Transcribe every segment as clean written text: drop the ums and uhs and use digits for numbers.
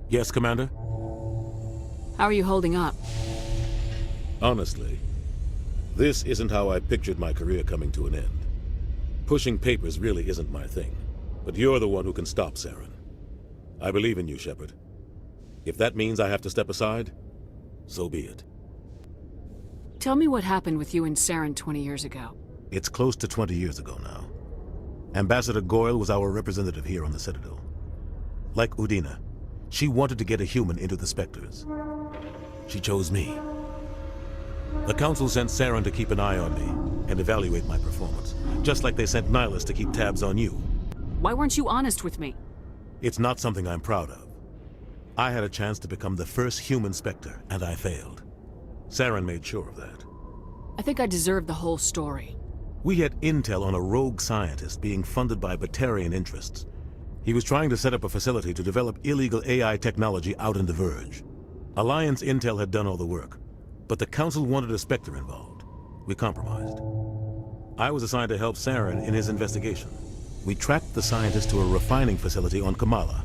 Yes, Commander? How are you holding up? Honestly, this isn't how I pictured my career coming to an end. Pushing papers really isn't my thing, but you're the one who can stop Celyn. I believe in you, Shepard. If that means I have to step aside, so be it. Tell me what happened with you and Celyn 20 years ago. It's close to 20 years ago now. Ambassador Goyle was our representative here on the Citadel. Like Udina, she wanted to get a human into the Spectres. She chose me. The Council sent Celyn to keep an eye on me and evaluate my performance, just like they sent Nihilus to keep tabs on you. Why weren't you honest with me? It's not something I'm proud of. I had a chance to become the first human Spectre, and I failed. Celyn made sure of that. I think I deserve the whole story. We had intel on a rogue scientist being funded by Batarian interests. He was trying to set up a facility to develop illegal AI technology out in the Verge. Alliance intel had done all the work, but the Council wanted a Spectre involved. We compromised. I was assigned to help Celyn in his investigation. We tracked the scientist to a refining facility on Kamala.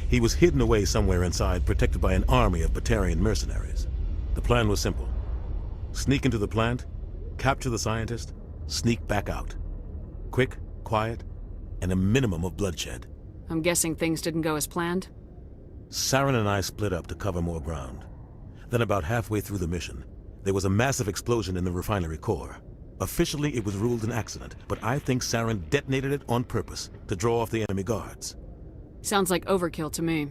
He was hidden away somewhere inside, protected by an army of Batarian mercenaries. The plan was simple. Sneak into the plant, capture the scientist, sneak back out. Quick, quiet, and a minimum of bloodshed. I'm guessing things didn't go as planned? Celyn and I split up to cover more ground. Then about halfway through the mission, there was a massive explosion in the refinery core. Officially, it was ruled an accident, but I think Celyn detonated it on purpose to draw off the enemy guards. Sounds like overkill to me.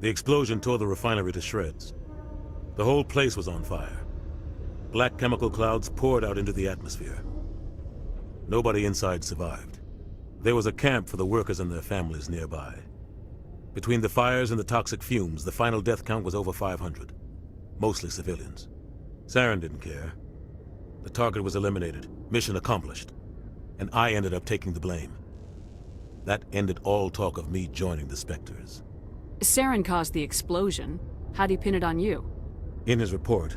The explosion tore the refinery to shreds. The whole place was on fire. Black chemical clouds poured out into the atmosphere. Nobody inside survived. There was a camp for the workers and their families nearby. Between the fires and the toxic fumes, the final death count was over 500. Mostly civilians. Celyn didn't care. The target was eliminated, mission accomplished. And I ended up taking the blame. That ended all talk of me joining the Spectres. Celyn caused the explosion. How'd he pin it on you? In his report,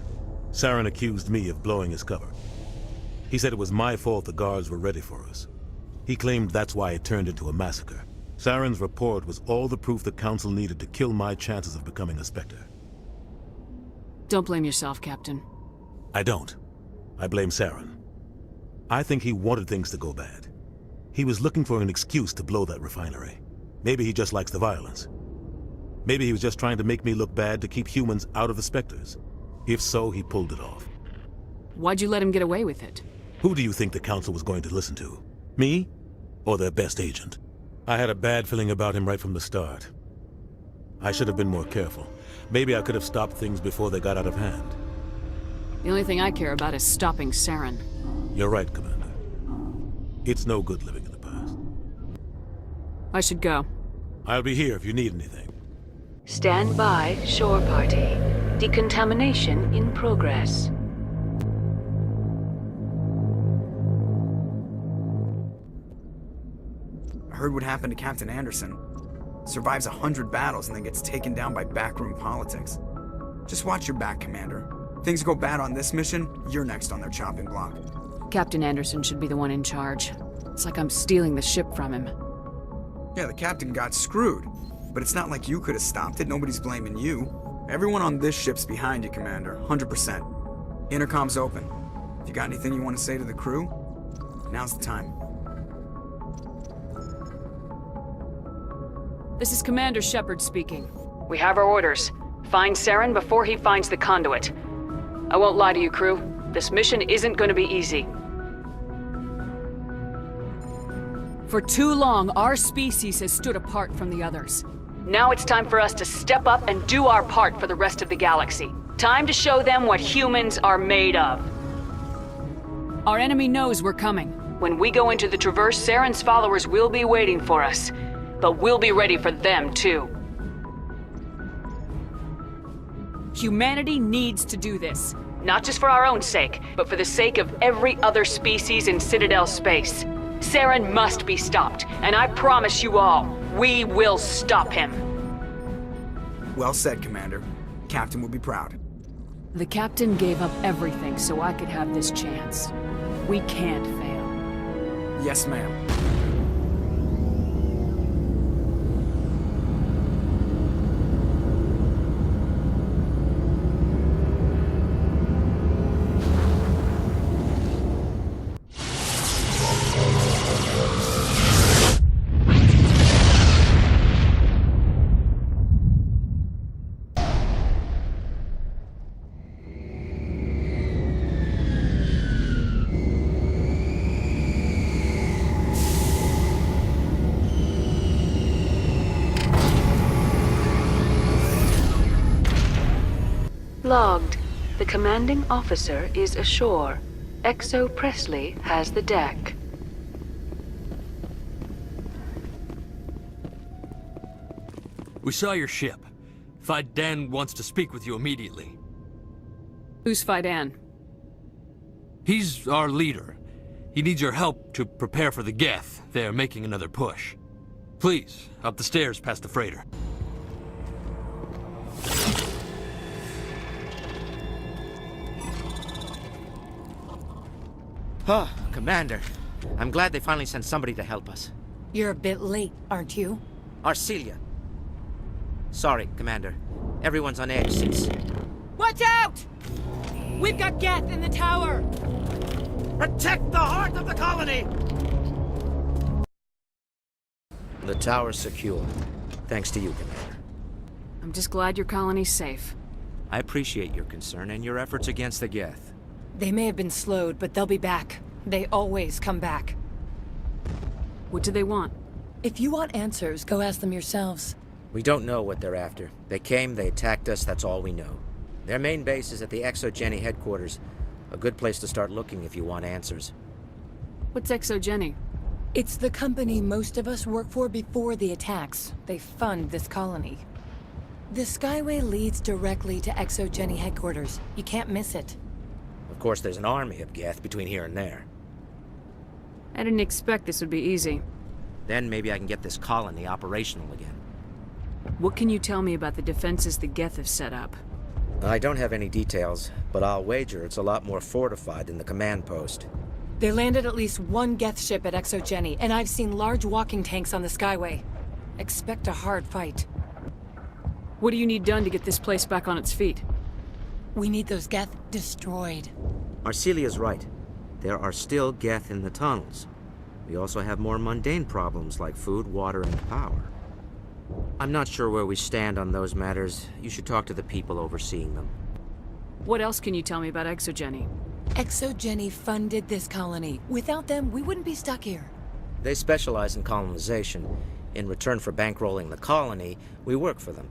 Celyn accused me of blowing his cover. He said it was my fault the guards were ready for us. He claimed that's why it turned into a massacre. Celyn's report was all the proof the Council needed to kill my chances of becoming a Spectre. Don't blame yourself, Captain. I don't. I blame Celyn. I think he wanted things to go bad. He was looking for an excuse to blow that refinery. Maybe he just likes the violence. Maybe he was just trying to make me look bad to keep humans out of the Spectres. If so, he pulled it off. Why'd you let him get away with it? Who do you think the Council was going to listen to? Me? Or their best agent? I had a bad feeling about him right from the start. I should have been more careful. Maybe I could have stopped things before they got out of hand. The only thing I care about is stopping Celyn. You're right, Commander. It's no good living in the past. I should go. I'll be here if you need anything. Stand by, shore party. Decontamination in progress. I heard what happened to Captain Anderson. Survives 100 battles and then gets taken down by backroom politics. Just watch your back, Commander. Things go bad on this mission, you're next on their chopping block. Captain Anderson should be the one in charge. It's like I'm stealing the ship from him. Yeah, the captain got screwed. But it's not like you could have stopped it, nobody's blaming you. Everyone on this ship's behind you, Commander, 100%. Intercom's open. If you got anything you want to say to the crew, now's the time. This is Commander Shepard speaking. We have our orders. Find Celyn before he finds the conduit. I won't lie to you, crew. This mission isn't going to be easy. For too long, our species has stood apart from the others. Now it's time for us to step up and do our part for the rest of the galaxy. Time to show them what humans are made of. Our enemy knows we're coming. When we go into the Traverse, Celyn's followers will be waiting for us. But we'll be ready for them, too. Humanity needs to do this. Not just for our own sake, but for the sake of every other species in Citadel space. Celyn must be stopped, and I promise you all, we will stop him. Well said, Commander. Captain will be proud. The captain gave up everything so I could have this chance. We can't fail. Yes, ma'am. Logged. The commanding officer is ashore. Exo Presley has the deck. We saw your ship. Fidan wants to speak with you immediately. Who's Fidan? He's our leader. He needs your help to prepare for the Geth. They're making another push. Please, up the stairs past the freighter. Oh, Commander. I'm glad they finally sent somebody to help us. You're a bit late, aren't you? Arcelia. Sorry, Commander. Everyone's on edge since... Watch out! We've got Geth in the tower! Protect the heart of the colony! The tower's secure. Thanks to you, Commander. I'm just glad your colony's safe. I appreciate your concern and your efforts against the Geth. They may have been slowed, but they'll be back. They always come back. What do they want? If you want answers, go ask them yourselves. We don't know what they're after. They came, they attacked us, that's all we know. Their main base is at the ExoGeni headquarters. A good place to start looking if you want answers. What's ExoGeni? It's the company most of us work for before the attacks. They fund this colony. The Skyway leads directly to ExoGeni headquarters. You can't miss it. Of course, there's an army of Geth between here and there. I didn't expect this would be easy. Then maybe I can get this colony operational again. What can you tell me about the defenses the Geth have set up? I don't have any details, but I'll wager it's a lot more fortified than the command post. They landed at least one Geth ship at ExoGeni, and I've seen large walking tanks on the Skyway. Expect a hard fight. What do you need done to get this place back on its feet? We need those Geth destroyed. Arcelia's right. There are still Geth in the tunnels. We also have more mundane problems like food, water, and power. I'm not sure where we stand on those matters. You should talk to the people overseeing them. What else can you tell me about ExoGeni? ExoGeni funded this colony. Without them, we wouldn't be stuck here. They specialize in colonization. In return for bankrolling the colony, we work for them.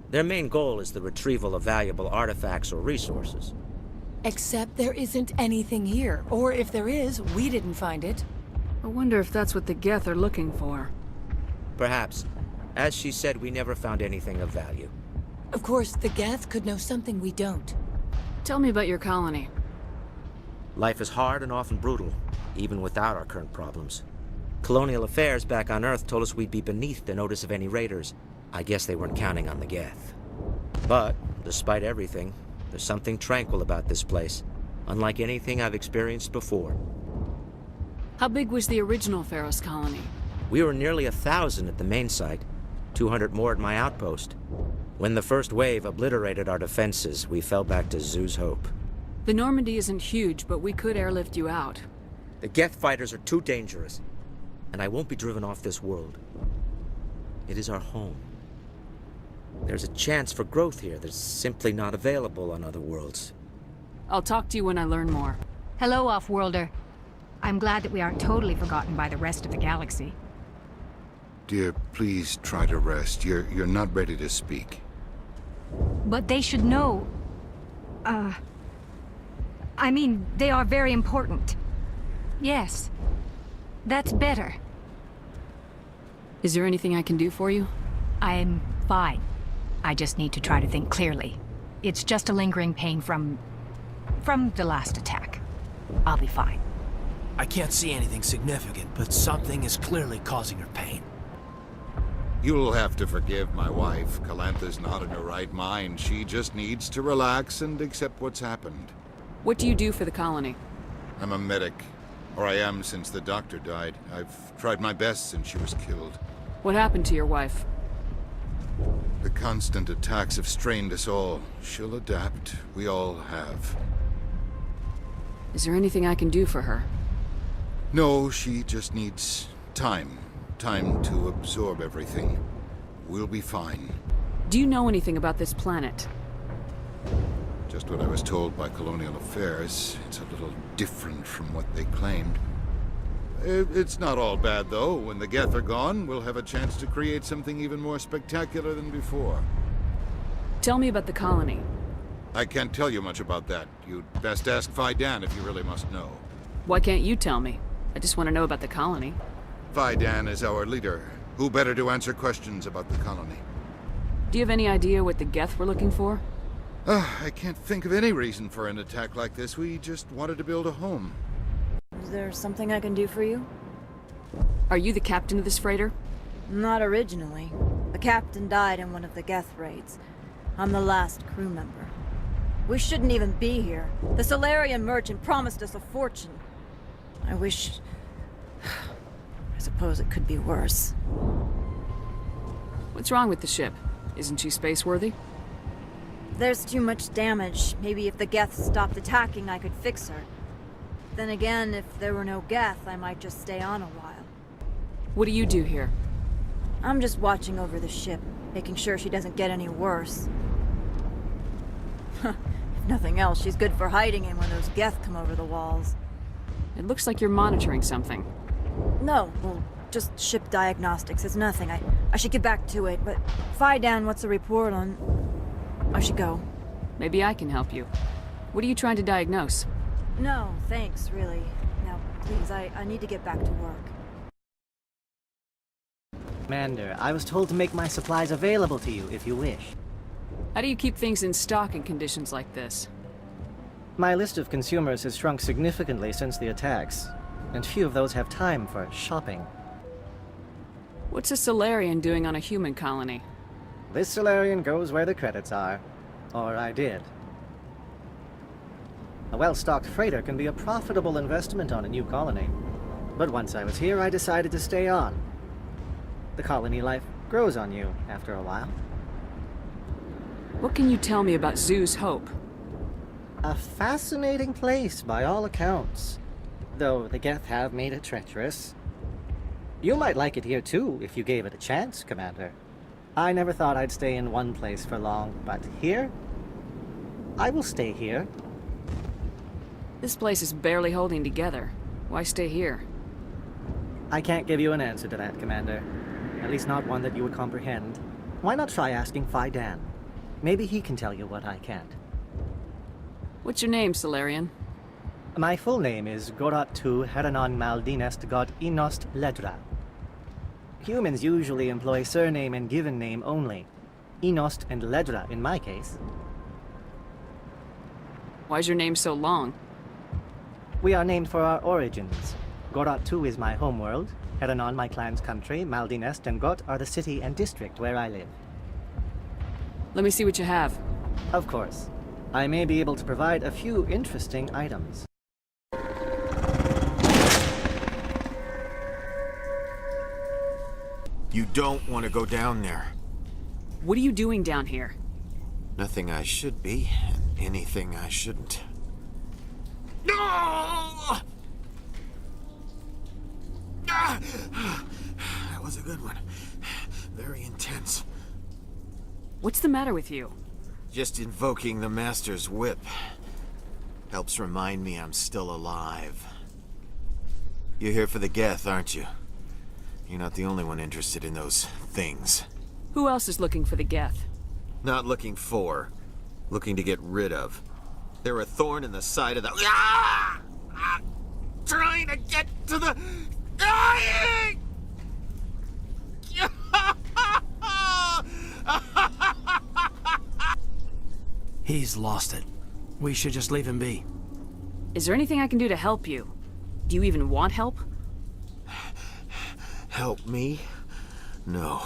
Their main goal is the retrieval of valuable artifacts or resources. Except there isn't anything here. Or if there is, we didn't find it. I wonder if that's what the Geth are looking for. Perhaps. As she said, we never found anything of value. Of course, the Geth could know something we don't. Tell me about your colony. Life is hard and often brutal, even without our current problems. Colonial affairs back on Earth told us we'd be beneath the notice of any raiders. I guess they weren't counting on the Geth. But, despite everything, there's something tranquil about this place, unlike anything I've experienced before. How big was the original Pharaoh's colony? We were nearly 1,000 at the main site, 200 more at my outpost. When the first wave obliterated our defenses, we fell back to Zoo's Hope. The Normandy isn't huge, but we could airlift you out. The Geth fighters are too dangerous, and I won't be driven off this world. It is our home. There's a chance for growth here that's simply not available on other worlds. I'll talk to you when I learn more. Hello, Off-Worlder. I'm glad that we aren't totally forgotten by the rest of the galaxy. Dear, please try to rest. You're not ready to speak. But they should know... I mean, they are very important. Yes. That's better. Is there anything I can do for you? I'm fine. I just need to try to think clearly. It's just a lingering pain from the last attack. I'll be fine. I can't see anything significant, but something is clearly causing her pain. You'll have to forgive my wife. Calantha's not in her right mind. She just needs to relax and accept what's happened. What do you do for the colony? I'm a medic. Or I am since the doctor died. I've tried my best since she was killed. What happened to your wife? The constant attacks have strained us all. She'll adapt. We all have. Is there anything I can do for her? No, she just needs time. Time to absorb everything. We'll be fine. Do you know anything about this planet? Just what I was told by Colonial Affairs. It's a little different from what they claimed. It's not all bad, though. When the Geth are gone, we'll have a chance to create something even more spectacular than before. Tell me about the colony. I can't tell you much about that. You'd best ask Phi Dan if you really must know. Why can't you tell me? I just want to know about the colony. Phi Dan is our leader. Who better to answer questions about the colony? Do you have any idea what the Geth were looking for? I can't think of any reason for an attack like this. We just wanted to build a home. Is there something I can do for you? Are you the captain of this freighter? Not originally. The captain died in one of the Geth raids. I'm the last crew member. We shouldn't even be here. The Solarian merchant promised us a fortune. I wish... I suppose it could be worse. What's wrong with the ship? Isn't she space-worthy? There's too much damage. Maybe if the Geth stopped attacking, I could fix her. Then again, if there were no Geth, I might just stay on a while. What do you do here? I'm just watching over the ship, making sure she doesn't get any worse. If nothing else, she's good for hiding in when those Geth come over the walls. It looks like you're monitoring something. No, well, just ship diagnostics. It's nothing. I should get back to it, but Phi Dan, what's the report on... I should go. Maybe I can help you. What are you trying to diagnose? No, thanks, really. Now, please, I need to get back to work. Commander, I was told to make my supplies available to you if you wish. How do you keep things in stock in conditions like this? My list of consumers has shrunk significantly since the attacks, and few of those have time for shopping. What's a Solarian doing on a human colony? This Solarian goes where the credits are. Or I did. A well-stocked freighter can be a profitable investment on a new colony. But once I was here, I decided to stay on. The colony life grows on you after a while. What can you tell me about Zoo's Hope? A fascinating place by all accounts. Though the Geth have made it treacherous. You might like it here too, if you gave it a chance, Commander. I never thought I'd stay in one place for long, but here? I will stay here. This place is barely holding together. Why stay here? I can't give you an answer to that, Commander. At least not one that you would comprehend. Why not try asking Phi Dan? Maybe he can tell you what I can't. What's your name, Solarian? My full name is Goratu Heranon Maldinest God Inost Ledra. Humans usually employ surname and given name only. Inost and Ledra in my case. Why's your name so long? We are named for our origins. Goratu is my homeworld, Heranon my clan's country, Maldinest and Got are the city and district where I live. Let me see what you have. Of course. I may be able to provide a few interesting items. You don't want to go down there. What are you doing down here? Nothing I should be, and anything I shouldn't. No! That was a good one. Very intense. What's the matter with you? Just invoking the Master's whip. Helps remind me I'm still alive. You're here for the Geth, aren't you? You're not the only one interested in those things. Who else is looking for the Geth? Not looking for. Looking to get rid of. They're a thorn in the side of the... Ah! Trying to get to the... Dying! He's lost it. We should just leave him be. Is there anything I can do to help you? Do you even want help? Help me? No.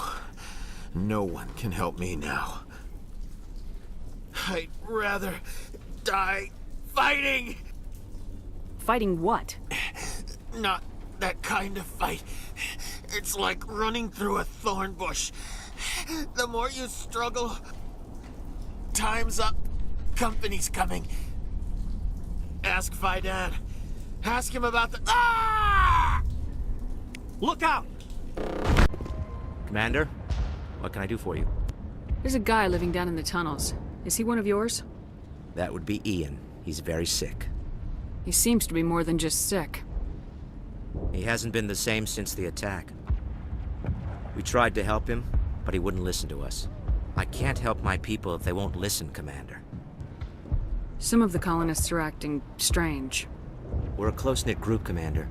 No one can help me now. I'd rather die fighting! Fighting what? Not that kind of fight. It's like running through a thorn bush. The more you struggle, time's up. Company's coming. Ask Phi Dan. Ask him about the... Ah! Look out! Commander, what can I do for you? There's a guy living down in the tunnels. Is he one of yours? That would be Ian. He's very sick. He seems to be more than just sick. He hasn't been the same since the attack. We tried to help him, but he wouldn't listen to us. I can't help my people if they won't listen, Commander. Some of the colonists are acting strange. We're a close-knit group, Commander.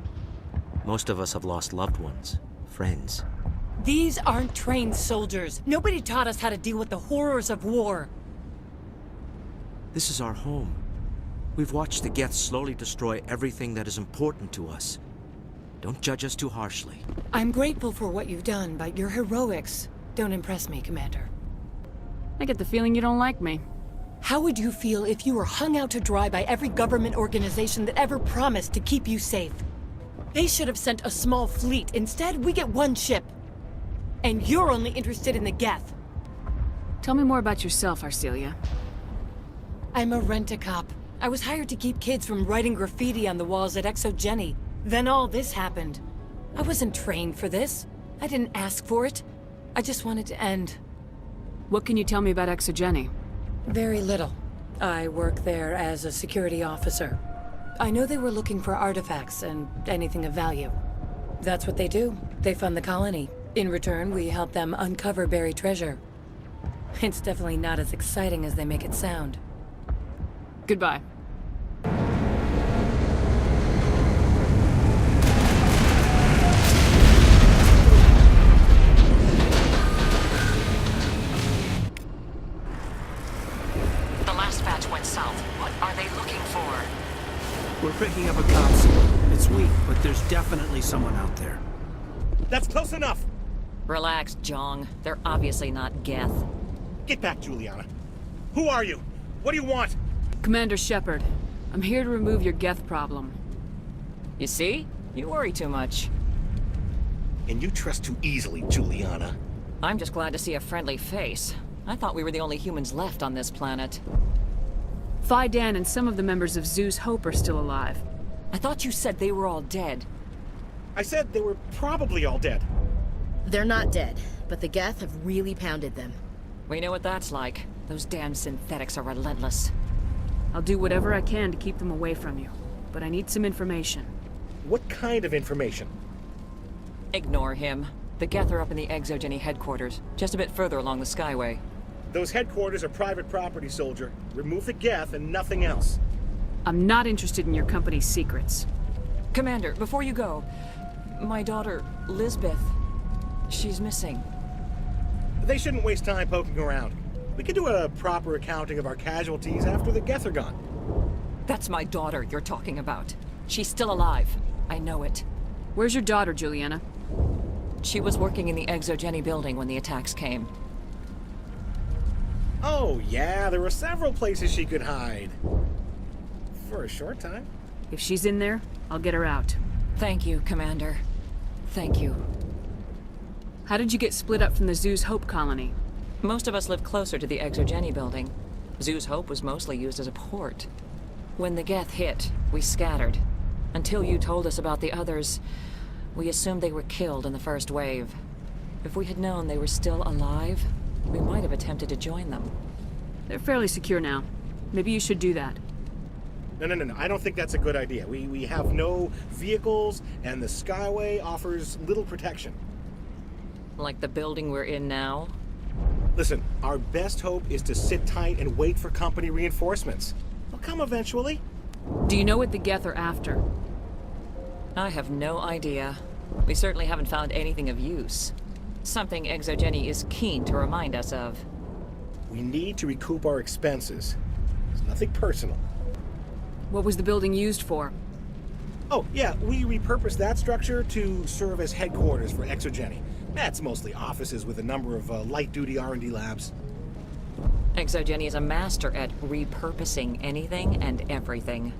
Most of us have lost loved ones, friends. These aren't trained soldiers. Nobody taught us how to deal with the horrors of war. This is our home. We've watched the Geth slowly destroy everything that is important to us. Don't judge us too harshly. I'm grateful for what you've done, but your heroics don't impress me, Commander. I get the feeling you don't like me. How would you feel if you were hung out to dry by every government organization that ever promised to keep you safe? They should have sent a small fleet. Instead, we get one ship. And you're only interested in the Geth. Tell me more about yourself, Arcelia. I'm a rent-a-cop. I was hired to keep kids from writing graffiti on the walls at Exogeny. Then all this happened. I wasn't trained for this. I didn't ask for it. I just wanted to end. What can you tell me about Exogeny? Very little. I work there as a security officer. I know they were looking for artifacts and anything of value. That's what they do. They fund the colony. In return, we help them uncover buried treasure. It's definitely not as exciting as they make it sound. Goodbye. The last batch went south. What are they looking for? We're picking up a comms. It's weak, but there's definitely someone out there. That's close enough! Relax, Jong. They're obviously not Geth. Get back, Juliana. Who are you? What do you want? Commander Shepard, I'm here to remove your Geth problem. You see? You worry too much. And you trust too easily, Juliana. I'm just glad to see a friendly face. I thought we were the only humans left on this planet. Phi Dan and some of the members of Zoo's Hope are still alive. I thought you said they were all dead. I said they were probably all dead. They're not dead, but the Geth have really pounded them. We know what that's like. Those damn synthetics are relentless. I'll do whatever I can to keep them away from you, but I need some information. What kind of information? Ignore him. The Geth are up in the Exogeny headquarters, just a bit further along the Skyway. Those headquarters are private property, soldier. Remove the Geth and nothing else. I'm not interested in your company's secrets. Commander, before you go, my daughter, Lisbeth, she's missing. They shouldn't waste time poking around. We can do a proper accounting of our casualties after the Geth are gone. That's my daughter you're talking about. She's still alive. I know it. Where's your daughter, Juliana? She was working in the Exogeny building when the attacks came. Oh, yeah, there were several places she could hide. For a short time. If she's in there, I'll get her out. Thank you, Commander. Thank you. How did you get split up from the Zoo's Hope colony? Most of us lived closer to the Exogeny building. Zoo's Hope was mostly used as a port. When the Geth hit, we scattered. Until you told us about the others, we assumed they were killed in the first wave. If we had known they were still alive, we might have attempted to join them. They're fairly secure now. Maybe you should do that. No. I don't think that's a good idea. We have no vehicles, and the Skyway offers little protection. Like the building we're in now? Listen, our best hope is to sit tight and wait for company reinforcements. They'll come eventually. Do you know what the Geth are after? I have no idea. We certainly haven't found anything of use. Something Exogeny is keen to remind us of. We need to recoup our expenses. It's nothing personal. What was the building used for? Oh, yeah, we repurposed that structure to serve as headquarters for Exogeny. That's mostly offices with a number of light-duty R&D labs. Exogeny is a master at repurposing anything and everything.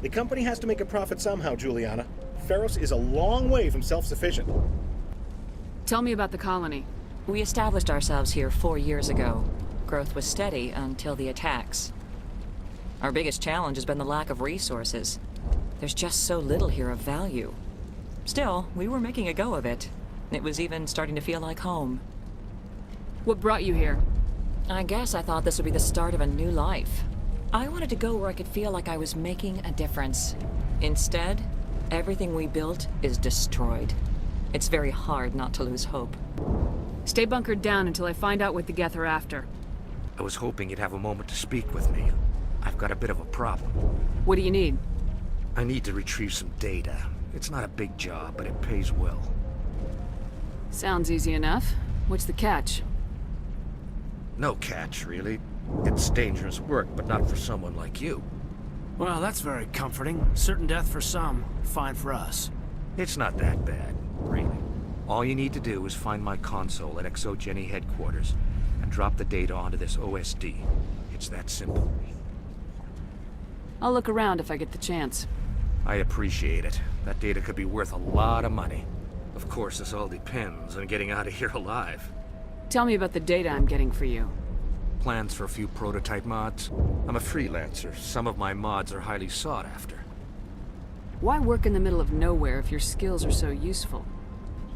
The company has to make a profit somehow, Juliana. Feros is a long way from self-sufficient. Tell me about the colony. We established ourselves here 4 years ago. Growth was steady until the attacks. Our biggest challenge has been the lack of resources. There's just so little here of value. Still, we were making a go of it. It was even starting to feel like home. What brought you here? I guess I thought this would be the start of a new life. I wanted to go where I could feel like I was making a difference. Instead, everything we built is destroyed. It's very hard not to lose hope. Stay bunkered down until I find out what the Geth are after. I was hoping you'd have a moment to speak with me. I've got a bit of a problem. What do you need? I need to retrieve some data. It's not a big job, but it pays well. Sounds easy enough. What's the catch? No catch, really. It's dangerous work, but not for someone like you. Well, that's very comforting. Certain death for some, fine for us. It's not that bad, really. All you need to do is find my console at Exogeny headquarters and drop the data onto this OSD. It's that simple. I'll look around if I get the chance. I appreciate it. That data could be worth a lot of money. Of course, this all depends on getting out of here alive. Tell me about the data I'm getting for you. Plans for a few prototype mods. I'm a freelancer. Some of my mods are highly sought after. Why work in the middle of nowhere if your skills are so useful?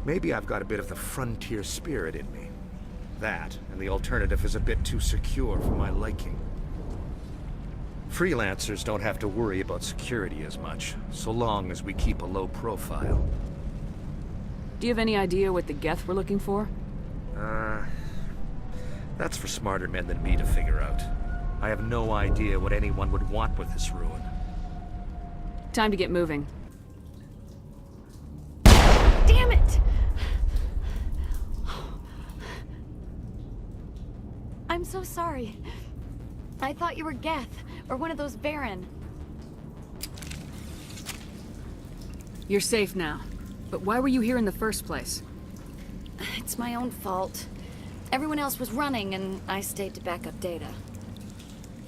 Maybe I've got a bit of the frontier spirit in me. That, and the alternative is a bit too secure for my liking. Freelancers don't have to worry about security as much, so long as we keep a low profile. Do you have any idea what the Geth were looking for? That's for smarter men than me to figure out. I have no idea what anyone would want with this ruin. Time to get moving. Damn it! I'm so sorry. I thought you were Geth, or one of those Baron. You're safe now. But why were you here in the first place? It's my own fault. Everyone else was running, and I stayed to back up data.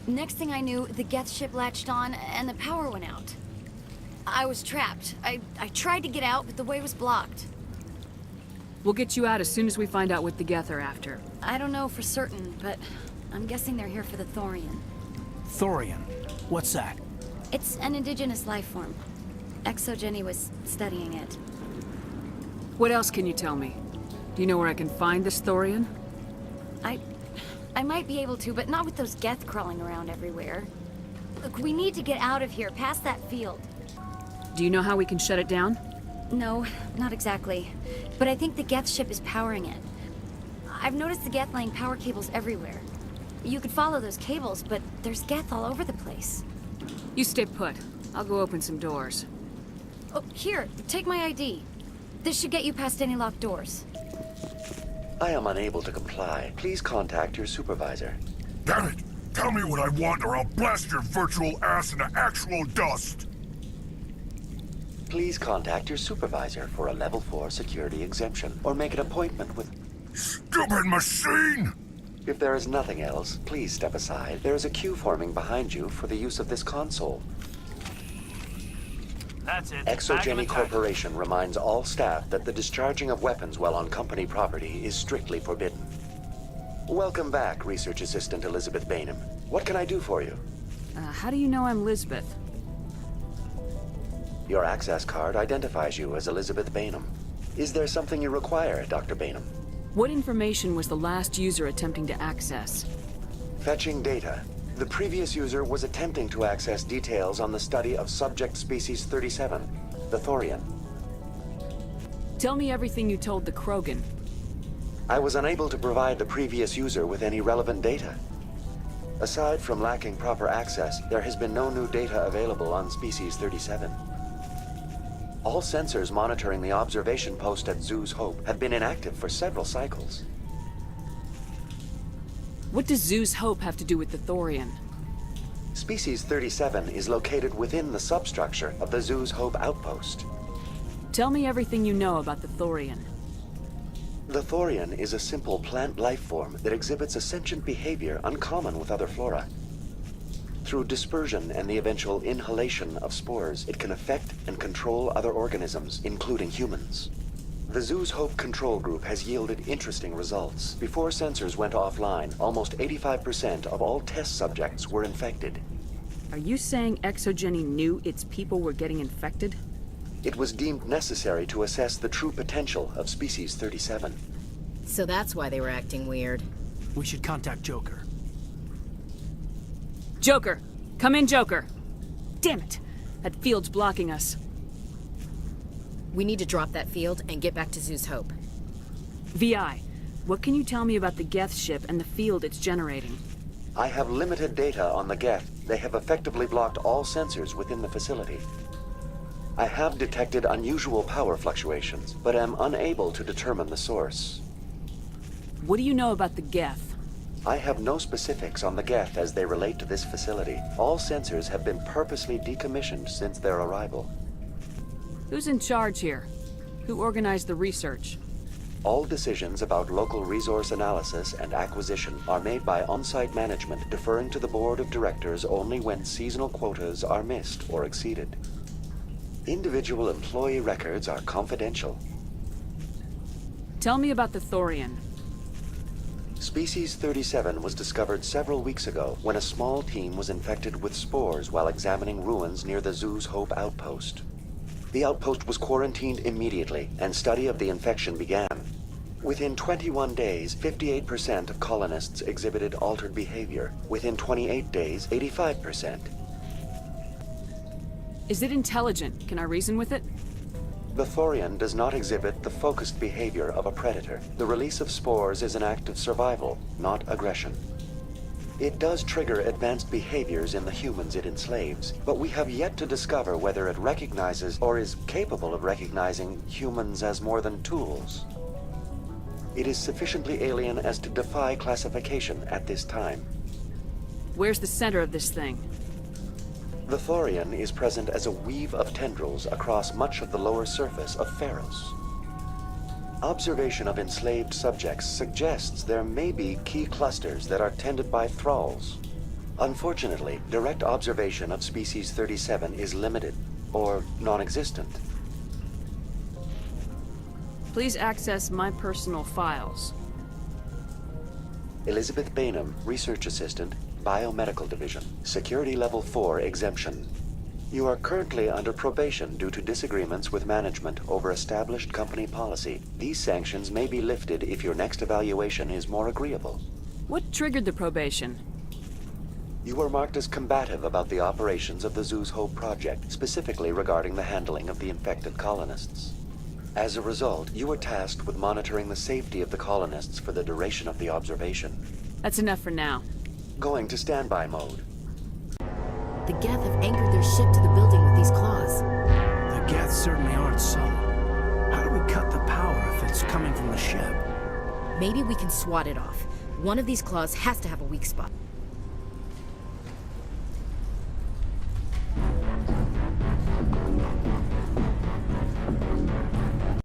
Next thing I knew, the Geth ship latched on, and the power went out. I was trapped. I tried to get out, but the way was blocked. We'll get you out as soon as we find out what the Geth are after. I don't know for certain, but I'm guessing they're here for the Thorian. Thorian? What's that? It's an indigenous life form. Exogeny was studying it. What else can you tell me? Do you know where I can find this Thorian? I might be able to, but not with those Geth crawling around everywhere. Look, we need to get out of here, past that field. Do you know how we can shut it down? No, not exactly. But I think the Geth ship is powering it. I've noticed the Geth laying power cables everywhere. You could follow those cables, but there's Geth all over the place. You stay put. I'll go open some doors. Oh, here, take my ID. This should get you past any locked doors. I am unable to comply. Please contact your supervisor. Damn it! Tell me what I want or I'll blast your virtual ass into actual dust! Please contact your supervisor for a level 4 security exemption, or make an appointment with... Stupid machine! If there is nothing else, please step aside. There is a queue forming behind you for the use of this console. That's it. Exogeny Corporation reminds all staff that the discharging of weapons while on company property is strictly forbidden. Welcome back, Research Assistant Elizabeth Bainham. What can I do for you? How do you know I'm Lisbeth? Your access card identifies you as Elizabeth Bainham. Is there something you require, Dr. Bainham? What information was the last user attempting to access? Fetching data. The previous user was attempting to access details on the study of subject species 37, the Thorian. Tell me everything you told the Krogan. I was unable to provide the previous user with any relevant data. Aside from lacking proper access, there has been no new data available on species 37. All sensors monitoring the observation post at Zeus Hope have been inactive for several cycles. What does Zeus Hope have to do with the Thorian? Species 37 is located within the substructure of the Zeus Hope outpost. Tell me everything you know about the Thorian. The Thorian is a simple plant life form that exhibits a sentient behavior uncommon with other flora. Through dispersion and the eventual inhalation of spores, it can affect and control other organisms, including humans. The Zeus Hope control group has yielded interesting results. Before sensors went offline, almost 85% of all test subjects were infected. Are you saying Exogeny knew its people were getting infected? It was deemed necessary to assess the true potential of species 37. So that's why they were acting weird. We should contact Joker. Joker! Come in, Joker! Damn it! That field's blocking us. We need to drop that field and get back to Zeus Hope. VI, what can you tell me about the Geth ship and the field it's generating? I have limited data on the Geth. They have effectively blocked all sensors within the facility. I have detected unusual power fluctuations, but am unable to determine the source. What do you know about the Geth? I have no specifics on the Geth as they relate to this facility. All sensors have been purposely decommissioned since their arrival. Who's in charge here? Who organized the research? All decisions about local resource analysis and acquisition are made by on-site management, deferring to the board of directors only when seasonal quotas are missed or exceeded. Individual employee records are confidential. Tell me about the Thorian. Species 37 was discovered several weeks ago when a small team was infected with spores while examining ruins near the Zoo's Hope outpost. The outpost was quarantined immediately, and study of the infection began. Within 21 days, 58% of colonists exhibited altered behavior. Within 28 days, 85%. Is it intelligent? Can I reason with it? The Thorian does not exhibit the focused behavior of a predator. The release of spores is an act of survival, not aggression. It does trigger advanced behaviors in the humans it enslaves, but we have yet to discover whether it recognizes or is capable of recognizing humans as more than tools. It is sufficiently alien as to defy classification at this time. Where's the center of this thing? The Thorian is present as a weave of tendrils across much of the lower surface of Pharos. Observation of enslaved subjects suggests there may be key clusters that are tended by thralls. Unfortunately, direct observation of species 37 is limited, or non-existent. Please access my personal files. Elizabeth Bainham, Research Assistant, Biomedical Division, Security Level 4 exemption. You are currently under probation due to disagreements with management over established company policy. These sanctions may be lifted if your next evaluation is more agreeable. What triggered the probation? You were marked as combative about the operations of the Zoo's Hope project, specifically regarding the handling of the infected colonists. As a result, you were tasked with monitoring the safety of the colonists for the duration of the observation. That's enough for now. Going to standby mode. The Geth have anchored their ship to the building with these claws. The Geth certainly aren't subtle. How do we cut the power if it's coming from the ship? Maybe we can swat it off. One of these claws has to have a weak spot.